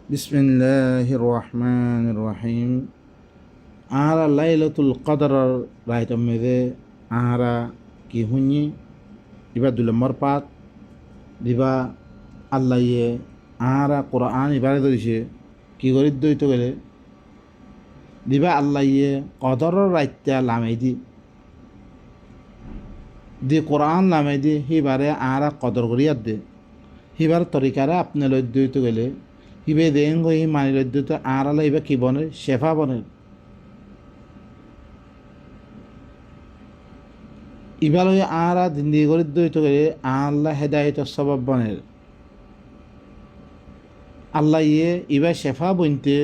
বিসমিল্লাহির রহমানির রহিম। আহারা লাইলাতুল কদরর রাইতম মেদে আহারা কি হুঁই দিবা 2 নম্বর পাত দিবা আল্লাহ ইয়ে আহারা কোরআন ইবারে ধরিছে কি করি দইত গেলে দিবা আল্লাহ ইয়ে কদরর রাইত্যা লামাই দি কোরআন লামাই দি সিবারে আহারা কদর করিয়ার দে সিবার তরিকারে আপনি লদ্যইত গেলে হিবে দেন গই মানি লদ্যইত আহারা ইবা কি বনে শেফা বনে ইবাল আহারা দিন্দি করে দইত গেলে আল্লাহ হেদায়ত সবাব বনের আল্লাহ ইয়ে ইবা শেফা বইনতে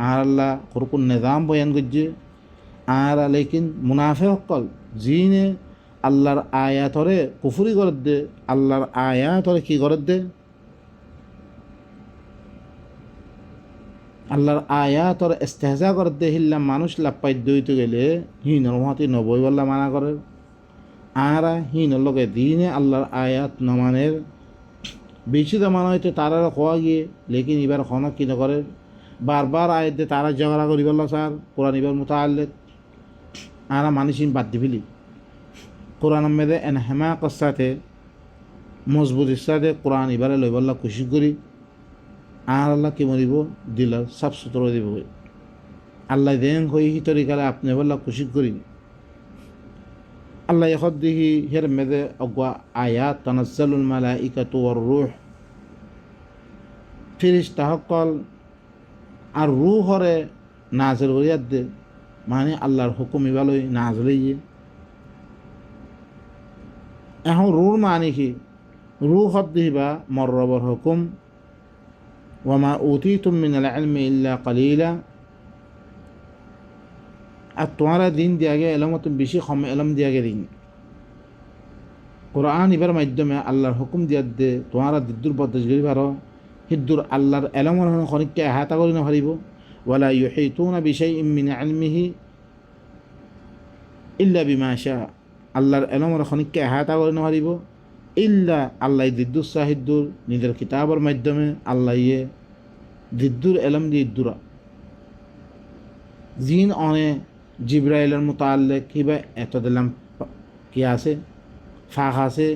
আর আল্লাহ কোরকুন নিজাম বয়ান করছে আর লেকিন মুনাফে সকল জিনে আল্লাহর আয়াতরে কুফুরি করে দে আল্লাহর আয়াতরে কি করে দে আল্লাহর আয়াতরে ইস্তেহজা করে দে হিল্লা মানুষ লাপাই দইত গেলে হিনর মহাতি নবই বল্লা মানা করে আরা হিনর লগে দিনে আল্লাহর আয়াত নমানের বেশি দামান হয়তো তারা খোয়া গিয়ে লেকিন এবার খন কি নকরে বারবার আয়াত দিয়ে তারা ঝগড়া করি বলল স্যার কোরআন এবার মতো আনলে আরা মানুষিন বাদ দি ফেলি কোরআন মেদে এন হেমাকর সাথে মজবুতির সাথে কোরআন এবারে লই বললা খুশি করি আর আল্লাহ কি মরিব দিল সাফ সুতরো দিব আল্লাহ দেন হই হি তরিকালে আপনি বললা খুশি করি আল্লাহ এখন দেখি হের মেদে অগুয়া আয়াত তানাজ্জালুল মালাইকাতু ওয়ার রূহ ফিরিস্তা সকল আর রূহ হরে নাজেল করিয়ার দে মানে আল্লাহর হুকুম ইবালই নাজেল ইয়ে এখন রুর মানে কি রূহ হদ দিবা মর্রবর হুকুম ওয়ামা উতিতুম মিনাল ইলমি ইল্লা কালিলা আর তোমারা দিন দিয়া গে এলম বেশি কম এলম দিয়া গে দিন কোরআন ইবার মাধ্যমে আল্লাহর হুকুম দিয়া দে তোমারা দিদ্দুর বদাস করি পারো হিদ্দুর আল্লাহর এলমর খনিককে এহাতা করি না পারিব ওয়ালা ইউহিতুনা বিশাইইম মিন ইলমিহি ইল্লা বিমা শা আল্লাহর এলমর খনিককে এহাতা করি না পারিব ইল্লা আল্লাহ দিদ্দুর সাহিদ্দুর নিজের কিতাবের মাধ্যমে আল্লাহ ইয়ে দিদ্দুর এলম দিয়ে ইদ্দুরা জিন অনে জিব্রাইলের মোতাল্লেক কিবা এত দিলাম কি আছে ফাঁক আছে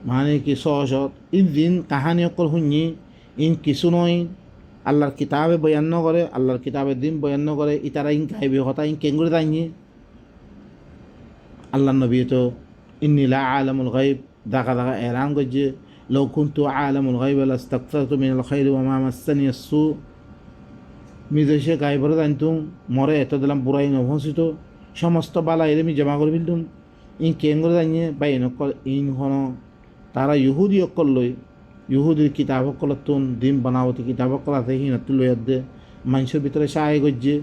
মানে কি সহজত ইন দিন কাহানি অকল শুনি ইন কিছু নয় আল্লাহর কিতাবে বয়ান করে আল্লাহর কিতাবের দিন বয়ান করে ইতারা ইন গাইবে কথা ইন কেঙ্গুরে দাইনি আল্লাহ নবী তো ইন্নিলা আলামুল গাইব দেখা দেখা এলান করছে লও কুনতু আলামুল গাইব লাস্তাকসারতু মিনাল খাইরি ওয়া মা মাসানি আসসু মিদেশে গাইবরে জানতুম মরে এত দিলাম বুড়াই নভসিত সমস্ত বালা এলে আমি জমা করে ফেলতুম ইন কেঙ্গুরে জানিয়ে বা ইনকল ইন হন তারা ইহুদি অকল লই ইহুদির কিতাব অকল তুন দিন বানাওতে কিতাব অকল আছে হিনাতে লই দে মানুষের ভিতরে সাহায্য করছে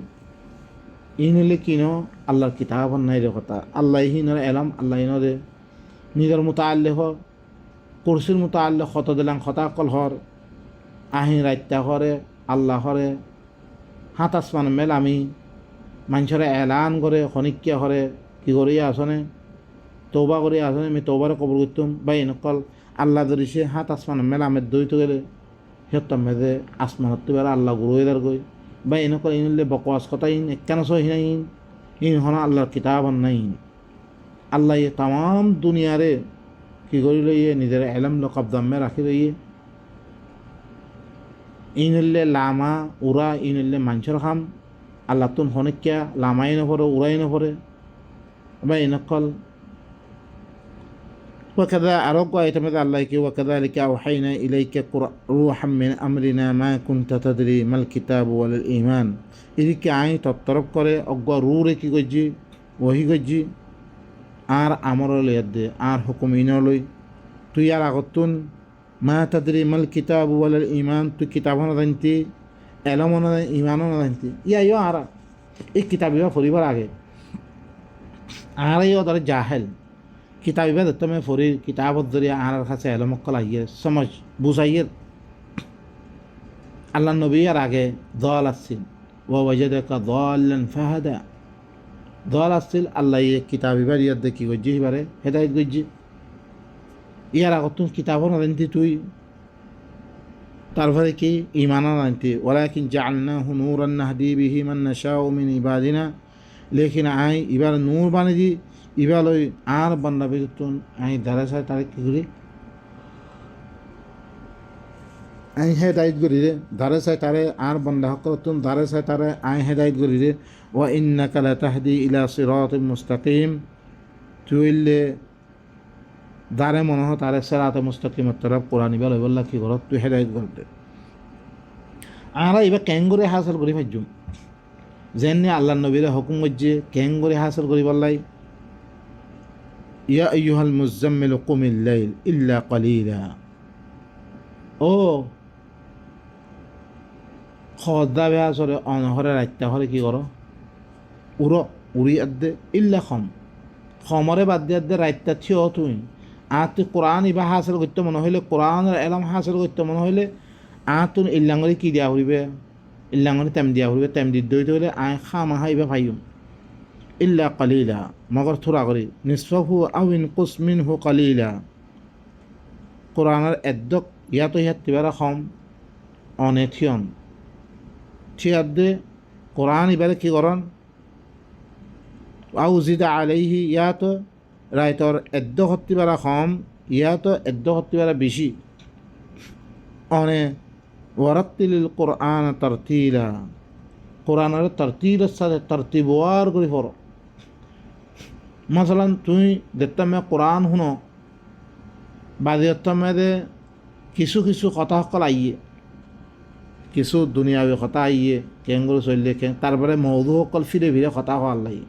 ইন হলে কিন আল্লাহর কিতাব নাই রে কথা আল্লাহ হিনর এলাম আল্লাহ ইনরে নিজের মতো আল্লে হ কুরসির মতো আল্লে ক্ষত দিলাম ক্ষতা অকল হর আহিন রাত্যা হরে আল্লাহ হরে হাত আসমান মেল আমি মানুষরে এলান করে খনিক্যা হরে কি করিয়া আসনে তৌবা করিয়া আসনে আমি তৌবারে কবর করতাম বা এনেকল আল্লাহ ধরিছে হাত আসমান মেল আমের দইতে গেলে সিহঁতৰ মেজে আসমানত বেলা আল্লাহ গুরুয়ে দার গই বা এনেকল ইনলে বকওয়াস কথা ইন একখান সহিনা ইন হনা আল্লাহর কিতাব নাই আল্লাহ ইয়ে তাম দুনিয়ারে কি করি লইয়ে নিজের এলম লকব দামে রাখি লইয়ে ইনলে লামা উড়া ইনলে মানুষের খাম আল্লাহ তুন হনিক্যা লামাই নপরে উড়াই নপরে বা এনেকল وكذا أرجو يتمد عليك وكذلك أوحينا إليك روحا من أمرنا ما كنت تدري ما الكتاب ولا الإيمان إذا عين تطرب করে অজ্ঞ রুরে কি গজি ওহি গজি আর আমর লইয়াদে আর হুকুম ইনলই তুই আর আগতুন মা তাদরি মাল কিতাব ওয়াল ঈমান তুই কিতাব না জানতি এলম না ঈমান না জানতি ইয়া আর এই কিতাবিবা ফরিবার আগে আর ইয়া দরে জাহেল কিতাব ইবাদ তুমি ফরির কিতাবত জরিয়া আর কাছে এলম কল আইয়ে সমঝ বুঝাইয়ে আল্লাহ নবী আর আগে দল আসছিল ওয়া ওয়াজাদাকা দাল্লান ফাহাদা দল আসছিল আল্লাহ ইয়ে কিতাব ইবার ইয়াদ দেখি গজি এবারে হেদায়েত গজি ইয়ার আগত তুমি কিতাব না জানতি তুই তারপরে কি ইমানান আনতে ওয়ালাকিন জাআলনাহু নূরান নাহদি বিহি মান নাশাউ মিন ইবাদিনা লেকিন আই ইবার নূর বানি দি ইবার ওই আর বান্দা বিতুন আই দারাসায় তারে কি করি আই হেদায়েত করি রে দারাসায় তারে আর বান্দা হকরতুন দারাসায় তারে আই হেদায়েত করি রে ওয়া ইন্নাকা লাতাহদি ইলা সিরাতিন মুস্তাকিম তুইলে দারে মনে হয় তারে সিরাতে মুস্তাকিমের তরফ কোরআন ইবার বললা কি করত তুই হেদায়েত করতে আরা এবার ক্যাঙ্গুরে হাসিল করি ফাইজুম যেনে আল্লাহ নবীরে হুকুম করছে ক্যাঙ্গুরে হাসিল করি বললাই ইয়া আইয়ুহাল মুজাম্মিল কুমিল লাইল ইল্লা কালিলা ও খদা বেহা সরে অনহরে রাত্তা হরে কি করো উড়ি আদে ইল্লা খমরে বাদ দিয়ে আদে রাত্তা থিও তুই আর তুই কোরআন ইবা হাসিল করতে মনে হইলে কোরআনের এলাম হাসিল করতে মনে হইলে তুন ইল্লাঙ্গরি কি দিয়া হইবে ইল্লাঙ্গরি তেম দিয়া হইবে তেম দি দইতে হইলে খামা হাইবা ভাইম ইল্লা কালিলা মগর থোড়া করি নিসফাহু আও ইনকুস মিনহু কালিলা কোরআনের এদ্দক ইয়াতো ইয়াত তিবারা খম অনেথিয়ন থিয়াদ দে কোরআন ইবারে কি করন আও জিদা আলাইহি ইয়াতো রাইতর এদ্দ হত্তিবারা খম ইয়াতো এদ্দ হত্তিবারা বেশি অনে ওয়ারাত্তিলিল কোরআন তারতিলা কোরআনের তারতিলের সাথে তারতিবওয়ার করে পড়ো মশালান তুই দেখতামে কোরআন শুনো বাদিয়তমে কিছু কিছু কথা সকল আইয়ে কিছু দুনিয়াবী কথা আইয়ে কেঙ্গুলো চললে তারপরে মৌদু সকল ফিরে ফিরে কথা হওয়ার লাগে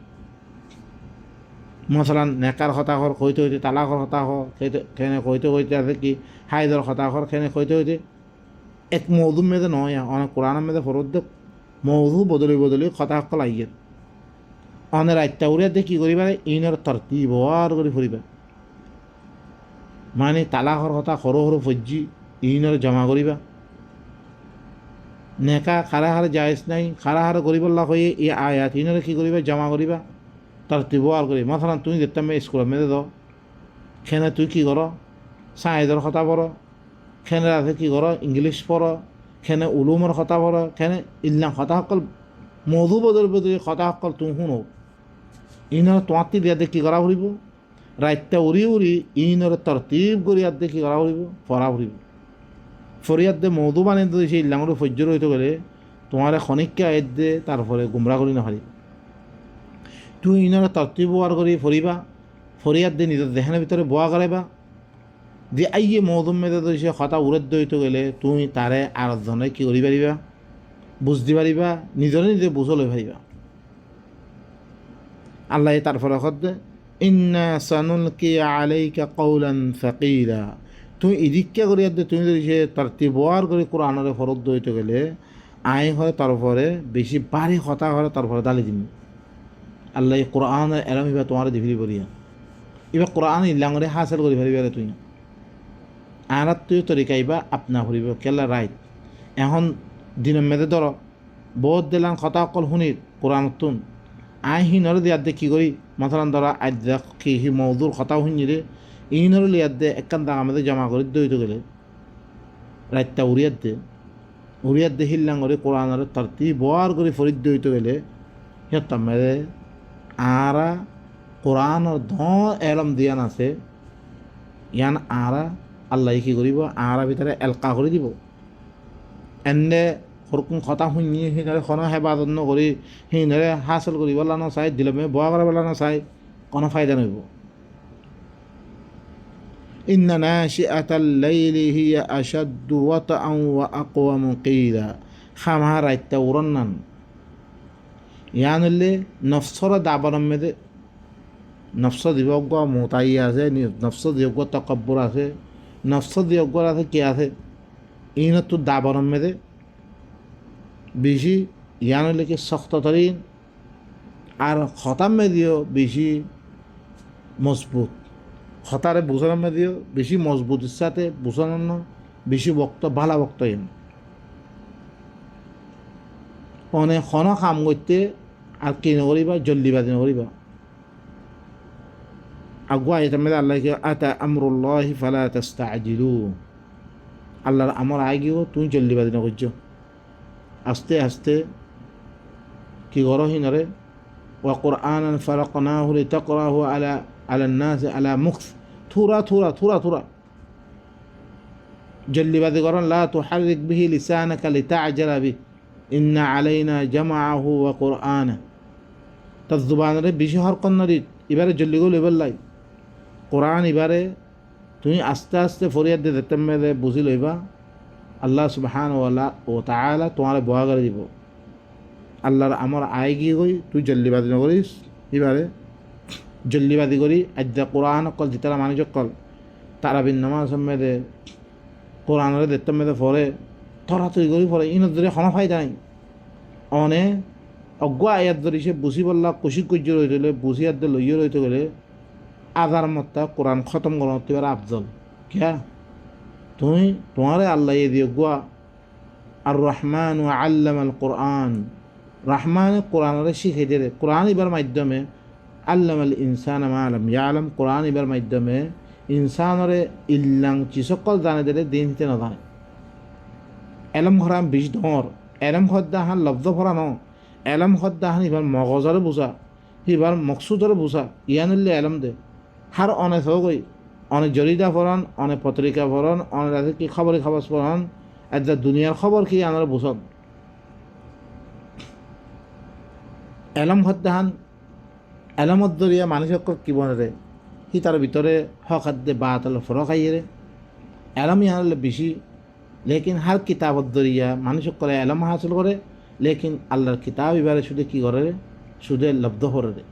মশালান নেকার কথা হর কইতে হইতে তালাকর কথা হর খেনে কইতে কইতে আছে কি হাইদর কথা হর খেনে কইতে হইতে এক মৌদুর মেয়েদের নয় অনেক কোরআনের মেয়েদের ফরদ মৌদু বদলি কথা সকল আইয়ে অনেক রাত্তা উড়িয়া দিয়ে কী করিবা ইনের তরতিব আর করে ফুরিবা মানে তালাকর কথা সৰু সৰু ফজ্জি ইনের জমা করিবা নেকা খারা হারে জায়েজ নাই খারা হারে করিবল্লা হয়ে এই আয়াত ইনের কী করিবা জমা করিবা তরতিব আর করি মাথান তুমি দেখতাম স্কুলের মেয়েদের দাও খেনে তুই কী করো সাইদর কথা পড়ো খেনে আছে কী করো ইংলিশ পড়ো খেনে উলুমর কথা পড়ো খেনে ইল্লাম কথা সকল মধু বদলি কথা সকল তুমি শুনো ইনের তোমার দিয়া দিয়ে কী করা ফুরিব রাইতটা উড়ি ইনের তরতিব করি আর দিয়ে কী করা ফুরিব পড়া ফুরিব ফরিয়াদ দে মধু বানিয়ে দিয়ে সেই ইল্লামর ফজ্জর হইতে গেলে তোমার খনিককে আয়ের দে তারপরে গুমরা করি না হারিব তুই ইনের তরতিব আর করি ফরিবা ফরিয়াদ দে নিজের দেহানের ভিতরে বোয়া করাইবা যে আইয়ে মৌদুম মেদে সে কথা উড়ের দইতে গেলে তুমি তারে আর জনে কী করি পারিবা বুঝতে পারিবা নিজরে নিজে বুঝ লই পারিবা আল্লাহ তারপরে দে ইন্না সানুলকি আলাইকা কওলান সাকিলা তুমি ইদিক্কা করি দে তুমি যদি সে তারতিব আর করে কোরআনের ফরদ দইতে গেলে আই হয় তারপরে বেশি বাড়ি কথা হয় তারপরে দালি দিন আল্লাহ কোরআনের এরম এবার তোমার দিবি বলিয়া এবার কোরআন ইল্লাঙরে হাসিল করি পারিবা তুই আর তুই তরিকাইবা আপনা ফুরিব কেলা রাইট এখন দিনের মেদে ধর বহুত দিলাম কথা অকল শুনি কোরআন তুন আই হিনরে দিয়ার দে কী করি মাথালান ধরা আদ্যা কি হি মৌদুর কথা শুনি রে ইনরে লিয়ার দে একখান দাঙা মেদে জমা করে দইতে গেলে রাইতটা উড়িয়ার দে হিল্লাং করে কোরআনের তারতি বোয়ার করে ফরিদ দইতে গেলে সিহঁত মেদে আরা কোরআনের ধ এলম দিয়ান আছে ইয়ান আরা আল্লাহ কী করিব আরা ভিতরে এলকা করে দিব এনে সরকম কথা শুনি সিনরে খন হেফাজত নকৰি সিনৰে হাসিল কৰিবলা নাচায় দিলমে বোৱা কৰিবলা নাচায় কোনো ফায়দা নহব ইন্না নাশিআতাল লাইলি হিয়া আশাদ্দু ওয়াতআন ওয়া আকওয়ামু কিলা খামা রাইতা উরন্নান ইয়ানলে নফসর দাবরম মেদে নফস দিবজ্ঞ মোতাই আছে নফস দিবজ্ঞ তকব্বর আছে নফস দিবজ্ঞ আছে কি আছে ইনতো দাবরম মেদে বেশি ইয়ানো লেকে শক্ত তরিন আর খতাম মেদিও বেশি মজবুত খতারে বুঝানোর মেদিও বেশি মজবুতের সাথে বুঝানো বেশি বক্ত ভালা বক্ত এন অনেক খন কাম করতে আর কি নকরিবা জলদিবাজি নকরিবা আগুয়া এটা মেদে আল্লাহকে আতা আমরুল্লাহি ফালা তাস্তাজিলু আল্লাহর আমর আয় গিয়েও তুমি জল্লিবাদি না করছো আস্তে আস্তে কি করো হিনরে ওয়া কোরআনান ফারাকনাহু লিতাকরাহু আলা আলান নাস আলা মুকস থুরা থুরা থুরা থুরা জল্লিবাদি করন লা তুহাররিক বিহি লিসানাকা লিতাআজালা বিহি ইন্না আলাইনা জামাআহু ওয়া কুরআনা তার জুবানরে বেশি হরকত নদী এবারে জল্লি গো লেবেল লাই কোরআন এবারে তুমি আস্তে আস্তে ফরিয়াদ দিয়ে দেখতে মেলে বুঝি লইবা আল্লাহ সুবহানাহু ওয়া তাআলা তোমার বয়া করে দিব আল্লাহর আমার আয় গিয়ে গই তুই জল্লিবাদি নকরিস এবারে জল্লিবাদি করি আজ্জা কোরআন কল জিতারা মানুষ কল তারা বিন নামাজ মেদে কোরআনরে দেখতে মেদে ফরে তরাতরি করি ফরে ইনত ধরে কোনো ফায়দা নাই অনে অজ্ঞ আয়াত ধরে সে বুঝি বললা কুশি কুজ্য রইতে গেলে বুঝি আদ লইয়ে রইতে গেলে আধার মত্তা কোরআন খতম করতে পারে আফজল ক্যা তুমি তোমারে আল্লাহ দিয়ে গুয়া আর রহমান ও আল্লাম আল কোরআন রহমানে কোরআনরে শিখে দিয়ে কোরআন এবার মাধ্যমে আল্লাম আল ইনসান মা আলম ইয়ালম কোরআন এবার মাধ্যমে ইনসানরে ইল্লাং চিসকল জানে দিলে দিন হিতে নজানে এলম ঘরাম বিষ ডর এলম হদ্দাহান লব্ধ ভরা ন এলম হদ্দাহান এবার মগজরে বোঝা এবার মকসুদরে বোঝা ইয়ানুল্লে এলম দে হার অনেক হই অনেক জরিদা পড়ান অনেক পত্রিকা পড়ান অনেক রাতে কি খবরে খবর পড়ান একটা দুনিয়ার খবর কি আনারা বোঝান এলম হদ্দাহান এলমত দরিয়া মানুষক কি বনে সি তার ভিতরে হকাদ্দে বা তালে ফরক খাইয়ে এলম ইহানলে বেশি লেকিন হার কিতাবত দরিয়া মানুষক করে এলম হাসিল করে লেকিন আল্লাহর কিতাব এবারে শুধু কি করে শুধু লব্ধ করে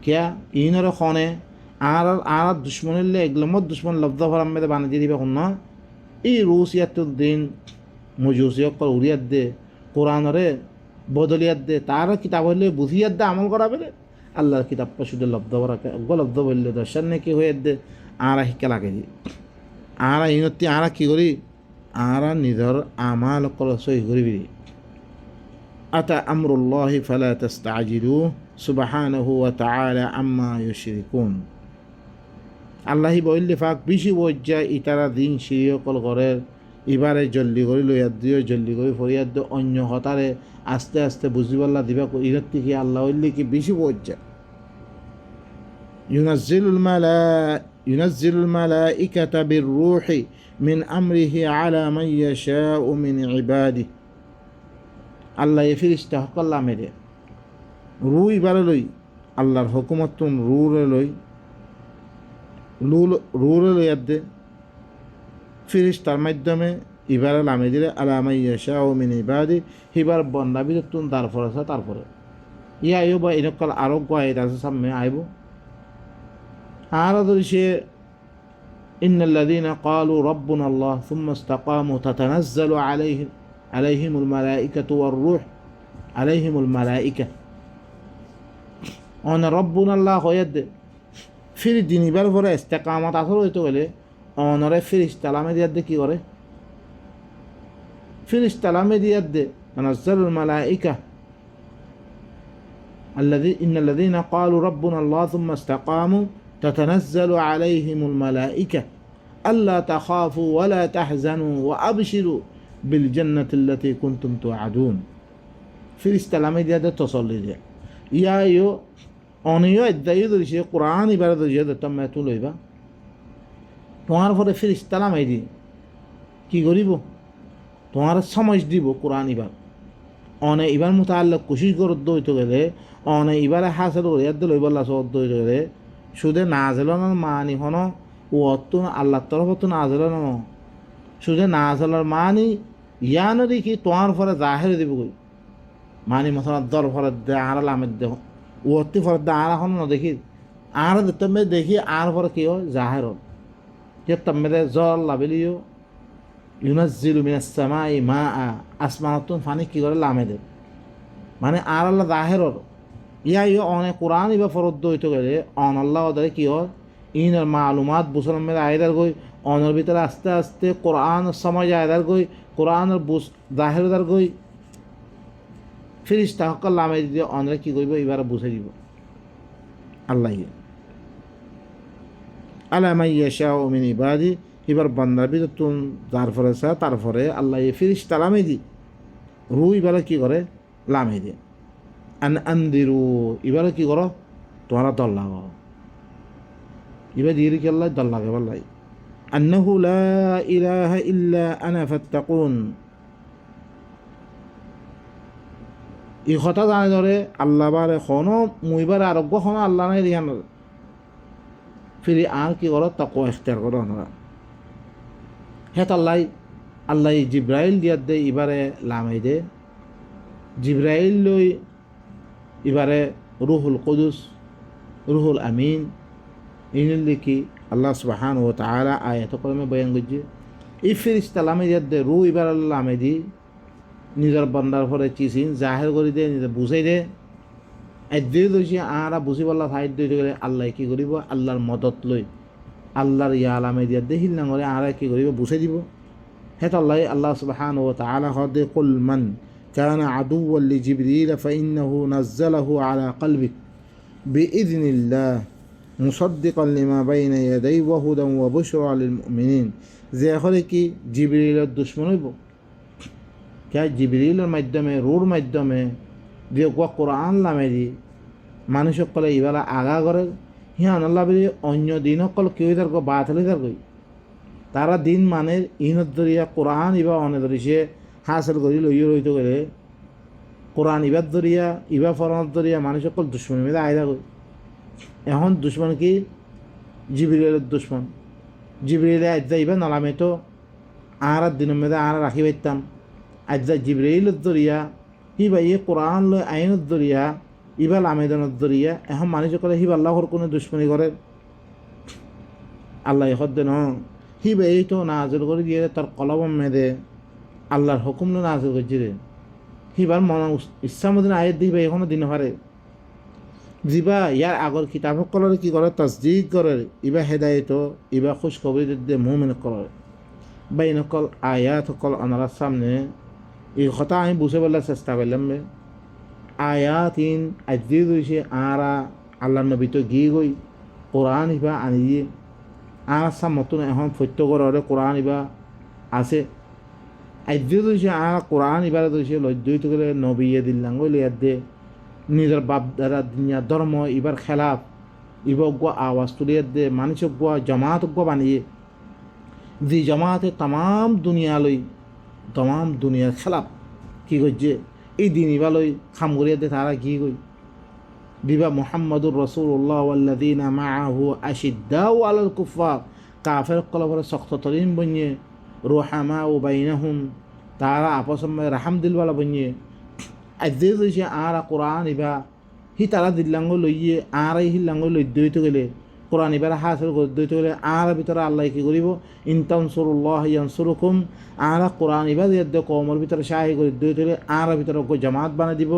কিয়া ইনর খনে আর দুশ্মনিল্লে এগুলোমত দুশ্মন লব্ধ ভরাম মেদে বানিয়ে দিয়ে দিবে না এই রুসিয়াতুদ্দিন মজুসিয়ক উড়িয়াত দে কোরআনরে বদলিয়াত দে তার কিতাব হইলে বুঝিয়াত দে আমল করা বেড়ে আল্লাহর কিতাবটা শুধু লব্ধ ভরাকে লব্ধ বললে দর্শন নাকি হয়ে দে আরা শিক্ষা লাগে দি আরা ইনতি আরা কি করি আরা নিজের আমাল কল সহি করিবি আতা আমরুল্লাহি ফালা তাস্তাজিলুহু সুবহানাহু ওয়া তাআলা আম্মা ইউশরিকুন আল্লাহি বললে ফাঁক বেশি বজ্জা ইতারা দিন সিরিয়কল ঘরের এবারে জল্দি করে লইয়াদ দিও জল্দি করে ফরিয়াদ দিও অন্য হতারে আস্তে আস্তে বুঝিবাল্লা দিবা ইরত্তি কি আল্লাহ হইলে কি বেশি বজ্জা ইউনাজ্জিলুল মালাইকাতা বিররূহি মিন আমরিহি আলা মান ইয়াশাউ মিন ইবাদিহি আল্লাহ এ ফিরিস্তা হকল্লা মেরে রু এবারে লই আল্লাহর হুকুমত রুরে লই রুরে লইয়াদ দে ফিরিস্তার মাধ্যমে এবারে লামে দিলে আলামা ইয়াশাউ মিন ইবাদি হিবার বন্দা ভিতর তুন তারপরে আছে তারপরে ইয়া আইব বা এরকল আরো কয়েদ আছে সামনে আইব আর ধরি সে ইন্নাল্লাযীনা ক্বালু রাব্বুনা আল্লাহ সুম্মা ইসতাকামু তাতানাজ্জালু আলাইহিমুল মালাইকাতু ওয়ার রূহ আলাইহিমুল মালাইকা অন রব্বুনা আল্লাহ হয়াদ ফির দিন এবার পরে ইস্তেকামত আসর হইতে গেলে অনরে ফিরিস্তালামে দিয়ার দে কি করে ফিরিস্তালামে দিয়ার দে তানাজ্জালুল মালাইকা ইন্নাল্লাযীনা ক্বালু রাব্বুনা আল্লাহ সুম্মা ইসতাকামু তাতানাজ্জালু আলাইহিমুল মালাইকা আল্লা তাখাফু ওয়া লা তাহজানু ওয়া আবশিরু বিল জান্নাতিল্লাতী কুনতুম তুআদুন ফিরিস্তালামে দিয়ার দে তসল্লি দে ইয়া ইয়ো অনিয় অধ্যায় ধরিছে কোরআন এবারে ধরিছে তোমরা তো লইবা তোমার পরে ফিরিস্তালাম এই দি কি করিব তোমার সময় দিব কোরআন এবার অনে এবার মোতাল্লাক কোশিশ করত হইতে গেলে অনে এবারে হাসিল করে ইয়াদ লইবল্লা সদ্দ হইতে গেলে শুধু নাজেলনের মানি হন ও অত আল্লাহর তরফ তো নাজেলন শুধু নাজেলার মানি ইয়ানো দেখি তোমার পরে জাহের দিব কই মানি মশলার দর ফরে দে আর আমের দেহ ওতি ফরে দে আর এখন দেখি আর তুমি দেখি আর পরে কি হয় জাহের যে তুমি জল লাভিলিও ইউনাজ্জিলু মিনাস সামাই মা আসমানতুন ফানি কি করে লামে দে মানে আর আল্লাহ জাহের ইয়া ইয়ে অনেক কোরআন এবার ফরদ্দ হইতে গেলে অন আল্লাহ ওদের কি হয় ইনের মালুমাত বুসলাম মেরে আয়দার গই অনের ভিতরে আস্তে আস্তে কোরআন সময় আয়দার গই কোরআনের বুস জাহেরদার গই ফিরিস্তা হকল লামে দিয়ে অনরে কি করব এবার বুঝে দিব আল্লাহ আলা মান ইয়াশাউ মিন ইবাদি এবার বান্দার ভিতর তুন তারপরে তারপরে আল্লাহ এই ফিরিস্তা লামে দি রু এবারে কী করে লামে দিয়ে আন্দিরু এবারে কী করো তোমরা দল লাগাও এবার দিয়ে কি আল্লাহ দল লাগে বললাই আন্নাহু লা ইলাহা ইল্লা আনা ফাত্তাকুন এই কথা জানে ধরে আল্লাহ বারে খনো মুইবার আরোগ্য খনো আল্লাহ নাই রিহান ফিরি আর কি করো তাকো এখতিয়ার করো না হেত আল্লাহ জিব্রাইল দিয়ার দে এবারে লামাই দে জিব্রাইল লই এবারে রুহুল কুদুস রুহুল আমিন ইনিল লিখি আল্লাহ সুবহানাহু ওয়া তাআলা আয়াত কলমে বয়ান করছে এই ফেরেশতা লামাই দিয়ার দে রু এবারে লামাই দি নিজের বান্দার পরে চিচিন জাহের করে দে নিজে বুঝাই দে এদ্দে দইছি আরা বুঝি বল্লা ফাইদ দই গেলে আল্লাহ কি করিব আল্লাহর মদত লই আল্লাহর ইয়া আলামে দিয়া দেখিল না করে আরা কি করিব বুঝাই দিব হেত আল্লাহ সুবহানাহু ওয়া তাআলা হদে কুল মান কানা আদুওয়ান লিজিবরিল ফাইন্নাহু নাযালাহু আলা কলবিক বিইذনিল্লাহ মুসাদ্দিকান লিমা বাইনা ইয়াদাইহি ওয়া হুদান ওয়া বুশরা লিল মুমিনিন যে হলে কি জিবরিলের দুশমন হইব কে জিবরিলের মাধ্যমে রুর মাধ্যমে দিয়ে কোরআন লামে দি মানুষ সকলে ইবেলা আগা করে হিয়ান আল্লাহ বলি অন্য দিন সকল কেউ তার বাতলি তার কই তারা দিন মানে ইনত দরিয়া কোরআন ইবা অনে ধরিছে হাসিল করি লইয়ে রইতে গেলে কোরআন ইবার দরিয়া ইবা ফরনত দরিয়া মানুষ সকল দুশ্মন মেয়েদের আয়দা কই এখন দুশ্মন কি জিবরিলের দুশ্মন জিবরিলে আজ্জা ইবা নালামে তো আর দিনের মেয়েদে আর রাখি পাইতাম আজ্জা জিবরিলের দরিয়া হিবা ইয়ে কোরআন লয় আইনত দরিয়া ইবাল আমেদানত দরিয়া এখন মানুষ করে হিবা আল্লাহর কোনো দুশ্মনী করে আল্লাহ হদ্দে ন হিবা এই তো নাজল করে দিয়ে তার কলম মেদে আল্লাহর হুকুম নাজল করছি রে হিবার মন ইচ্ছা মদিন আয়ের দিবা এখনো দিন পারে যিবা ইয়ার আগর কিতাব সকলের কি করে তাসদিক করে ইবা হেদায়ত ইবা খুশখবরি দিয়ে মুমিন করে বাই নকল আয়াত সকল আনার সামনে এই কথা আমি বুঝে বলার চেষ্টা করলাম আয়াতিন আজি রয়েছে আরা আল্লাহ নবী তো গিয়ে গই কোরআন ইবা আনি দিয়ে আর সাম মতন এখন সত্য করে কোরআন ইবা আছে আজি রয়েছে আর কোরআন ইবারে রয়েছে লজ্জিত করে নবীয়ে দিল্লাং লিয়ার দে নিজের বাপ দাদা দুনিয়া ধর্ম ইবার খেলাফ ইবা গুয়া আওয়াজ তুলিয়ার দে মানুষ গুয়া জমাত গুয়া বানিয়ে যে জমাতে তাম দুনিয়ার খেলাফ কি করছে এই দিন ইবালই খাম করিয়া দে তারা কি কই দিবা মুহাম্মাদুর রাসূলুল্লাহ ওয়াল্লাযীনা মাআহু আশিদ্দাউ আলাল কুফার কাফের কলবরে শক্ত তরিন বনিয়ে রুহামাউ বাইনাহুম তারা আপস মে রাহম দিলওয়ালা বনিয়ে আজে যে আর কোরআন ইবা হি তারা দিল্লাঙ্গ লইয়ে আর হিল্লাঙ্গ লই দইতে গেলে কোরআন এবার হাসিল করে দইতে গেলে আর ভিতরে আল্লাহ কি করিব ইনতানসুরুল্লাহ ইয়ানসুরুকুম আর কোরআন এবার দিয়ে কমর ভিতরে সাহায্য করে দইতে গেলে আর ভিতরে জামাত বানিয়ে দিব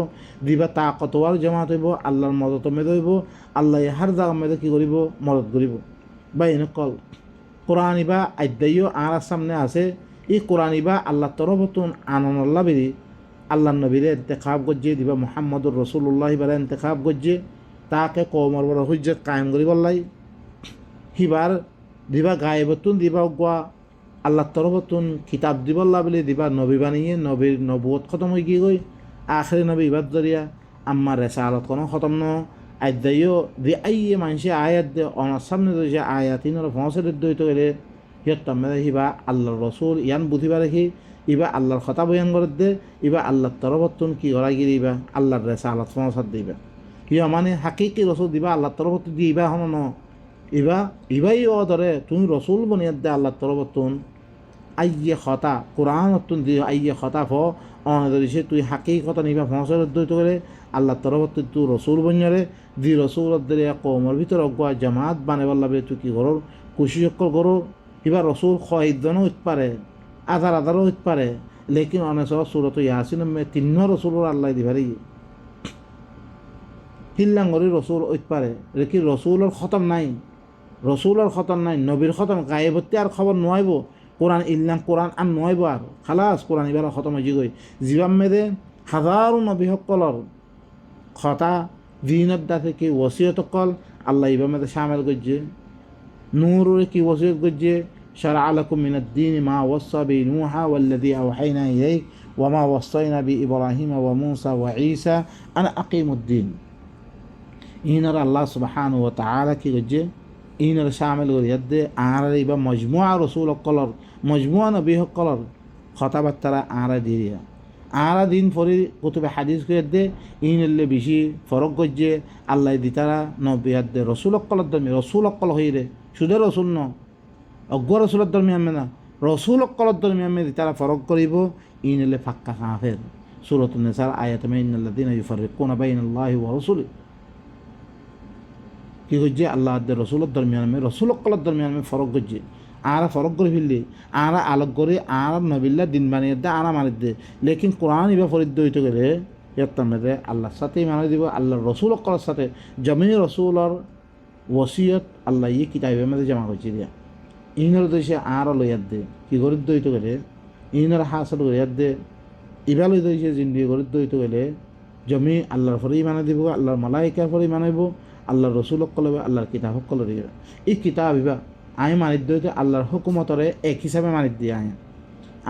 দিবা তাকতওয়ার জামাত হইব আল্লাহর মদত মেদ হইব আল্লাহ হার জায়গা মেদে কি করিব মদত করিব বা এনেকল কোরআন ইবা আদ্যাইও আর সামনে আছে এই কোরআন ইবা আল্লাহ তরফতুন আনন্দাল্লাহ বেরি আল্লাহ নবীরে ইন্তেখাব গজ্জে দিবা মুহাম্মদুর রাসূলুল্লাহ ইবারে ইন্তেখাব গজ্জে তাকে কমর বড় হুজ্জত কায়েম করি বললাই হিবার দিবা গায়েবতুন দিবা গোয়া আল্লাহ তরফতুন কিতাব দিবল্লা বলে দিবা নবী বানিয়ে নবীর নবুয়ত খতম হয়ে গিয়ে গই আখরি নবী ইবাদ দরিয়া আম্মার রেসালত কোনো খতম ন আদ্যাইও দি আইয়ে মানুষে আয়াত দে অনার সামনে যে আয়াতিনের ফসের দইতে গেলে সিহঁত মেরে হিবা আল্লাহর রসুল ইয়ান বুঝিবা রেখি ইবা আল্লাহর কথা বয়ান করে দে ইবা আল্লাহর তরফতুন কি করা গিয়ে দিবা আল্লাহর রেসালত ফসত দিবা ইয়া মানে হাকিকি রসুল দিবা আল্লাহর তরফত দিয়ে ইবা হন ন ইবাই ও ধরে তুমি রসুল বনিয়াদ দে আল্লাহর তরফতুন আইয়ে খতা কোরআনতুন দি আইয়ে খতা ফ অনদরিসে তুই হাকি কথা নিবা ফসর দইতে গেলে আল্লাহর তরফত তুই রসুল বনিয়ারে দি রসুল দরে কমর ভিতর অগুয়া জামাত বানাবার লাগে তুই কি করো খুশি সকল করো ইবা রসুল খয়দনও হইতে পারে আধারও হইতে পারে লেকিন অনেক সুরত ইয়াসিন তিন্ন রসুলর আল্লাহ দিবারি হিল্লাঙ্গরি রসুল হইতে পারে লেকিন রসুলের খতম নাই নবীর খতম গায়েবত্তি আর খবর নোয়াইব কোরআন ইল্লাম কোরআন আর নোয়াইব আর খালাস কোরআন এবার খতম হয়ে গই জীবাম মেদে হাজারো নবী সকলর খতা দিনত দা থেকে ওসিয়ত কল আল্লাহ ইবা মেদে সামেল করছে নূরে কি ওসিয়ত করছে شرع لكم من الدين ما وصى به نوح والذي أوحينا إليك وما وصينا بإبراهيم وموسى وعيسى أن أقيموا الدين. إنر الله سبحانه وتعالى كي جه إنر شامل يد عربي بمجموعة رسول القلر مجموعة نبيه القلر خطبت ترى عربية আরা দিন ফরি কুতুবে হাদিস করে দে ইনলে বেশি ফরক গজ্জে আল্লাহ দি তারা নবিয়াত দে রসুল অক্কলের ধর্মী রসুল অক্কল হয়ে রে শুধু রসুল ন অজ্ঞ রসুলের ধর্মী আমি না রসুল অক্কলের ধর্মী আমি দি তারা ফরক করিব ইনলে ফাক্কা কাফের সূরাতুন নিসার আয়াত মে ইন্নাল্লাযীনা ইউফাররিকুনা বাইনাল্লাহি ওয়া রাসূলি কি গজ্জে আল্লাহ দে রসুলের ধর্মী আমি রসুল অক্কলের ধর্মী আমি ফরক গজ্জে আরা ফরক করে ফেললি আরা আলোক করে আর নবিল্লা দিন বানিয়ে দে আরা মারি দে লেকিন কোরআন ইবা ফরিদ হইতে গেলে ইয়াত্তামে আল্লাহর সাথেই মানি দিব আল্লাহর রসুল করার সাথে জমি রসুলর ওসিয়ত আল্লাহ ইয়ে কিতাবের মধ্যে জমা করছে দিয়া ইনর দেশে আর লইয়াত দে কি গরিব হইতে গেলে ইনর হাসল লইয়াত দে ইবা লই দেশে জিন্দি গরিব হইতে গেলে জমি আল্লাহর ফরেই মানি দিব আল্লাহর মালাইকার ফরেই মানিব আল্লাহর রসুল কলবে আল্লাহর কিতাব কল এই কিতাব ইবা আমি মানিত দইতে আল্লাহর হুকুমতরে এক হিসাবে মানিত দিয়ে আয়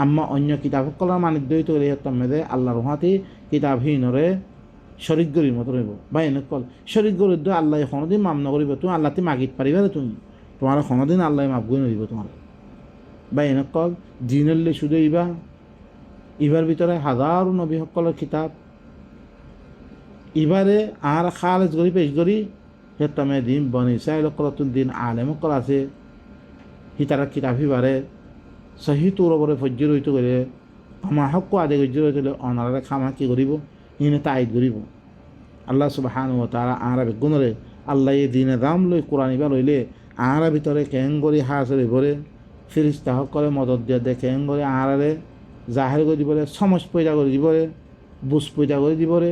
আম্মা অন্য কিতাব সকলের মানিত দইতে গেলে তম্মেদে আল্লাহর হাতে কিতাবহীনরে শরিক গরির মতো রইব বা এনেকল শরিক গরির দই আল্লাহ কোনোদিন মাপ নকরিব তুমি আল্লাহতে মাগিত পারিবা তুমি তোমার কোনোদিন আল্লাহ মাপ গই নদিব তোমার বা এনেকল দিনলে শুধু ইবার ভিতরে হাজারো নবী সকলের কিতাব ইবারে আর খালেজ গরি পেশ করি হেতমে দিন বনি ইসরাইল সকলতুন দিন আলেম সকল আছে হিতারা কিতাব হিবারে সহি তোর ওপরে ফজ্জর হইতে গেলে আমার হক আদায় গজ্জর হইতে গেলে অনারে খামা কি করিব ইনে তাইদ করিব আল্লাহ সুবহানাহু ওয়া তাআলা আরা বেগুনরে আল্লাহ এই দিনে দাম লই কোরআন ইবা লইলে আরা ভিতরে কেং করি হাসরে ভরে ফেরেশতা সকলে মদত দিয়া দে কেং করে আরারে জাহির করে দিবরে সমজ পয়দা করে দিবরে বুঝ পয়দা করে দিবরে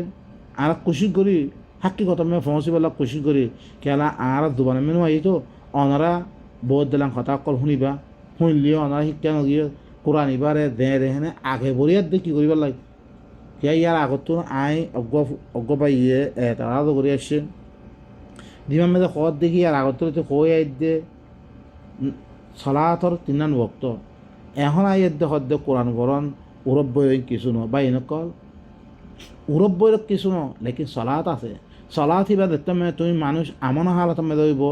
আর খুশি করি হাকিকত মে ফসিবেলা খুশি করি কেলা আর দুবানে মেনু আই তো অনারা বহুত দিলাম কথা কল শুনিবা শুনলিও অনারা শিক্ষা নগিয়ে কোরআন ইবারে দে হেনে আগে বরিয়াত দে কি করিবার লাগে কে ইয়ার আগত আই অজ্ঞ পাই ইয়ে তারা তো করে আসছে দিমার মেয়েদের খবর দেখি আর আগত কই আই দে সলাতর তিনান বক্ত এখন আই দে হদ্দে কোরআন বরণ উরব কিছু ন বা এনেকল উরব বৈরক কিছু ন লেকিন সলাত আছে সলাত হিবা দেখতে মেয়ে তুমি মানুষ এমন হালত মেয়ে দইব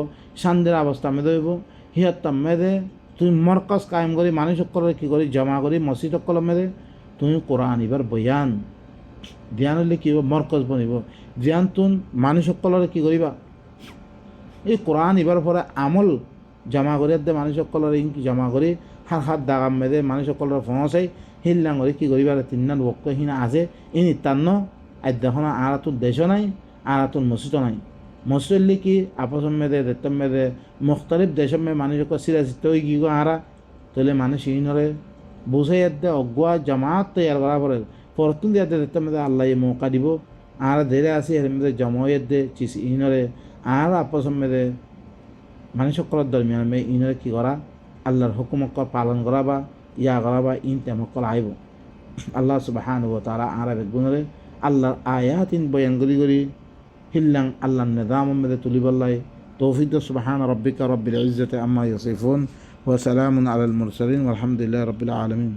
শান্তির অবস্থা মেয়ে দইব সিহঁত মেয়ে তুমি মরকজ কায়েম কৰি মানুষ সকলে কি কৰি জমা কৰি মসজিদ সকল মেয়ে তুমি কোরআন এবার বয়ান ধ্যান হলে কি হব মরকজ বনিব ধ্যান তুন মানুষ সকলরে কি করিবা এই কোরআন এবার পরে আমল জমা কৰি দে মানুষ সকলরে জমা কৰি হাত হাত দাগাম মেয়ে মানুষ সকলরে ফসাই হিল্লাং করে কি করিবা তিননান বক্ত হিনা আছে এই নিত্যান্ন আদ্যাখন আরাতুর দেশ নাই আরাতুর মসজিদ নাই মসজিদ কি আপস মেদে দেতম মেদে মুখতালিফ দেশ মে মানুষ সিরাজিত কি গো আরা তাহলে মানুষ ইনরে বুঝাই দে অগুয়া জামাত তৈয়ার করা পরে পরতুন দিয়ে দেতম মেদে আল্লাহ মৌকা দিব আর ধীরে আসি এর মেদে জমায়েত দে চিস ইনরে আর আপস মেদে মানুষ সকলের দরমিয়ান মে ইনরে কি করা আল্লাহর হুকুম পালন করা বা ইয়া করা বা ইন তেমকল আইব আল্লাহ সুবহানাহু ওয়া তাআলা আরবে গুণরে আল্লাহর আয়াতিন বয়ান করি হিল্লাং আল্লাহর নিজাম মেদে তুলিবাল্লাই তৌফিক সুবহান রাব্বিকা রাব্বিল ইজ্জাতি আম্মা ইয়াসিফুন ওয়া সালামুন আলাল মুরসালিন ওয়ালহামদুলিল্লাহি রাব্বিল আলামিন।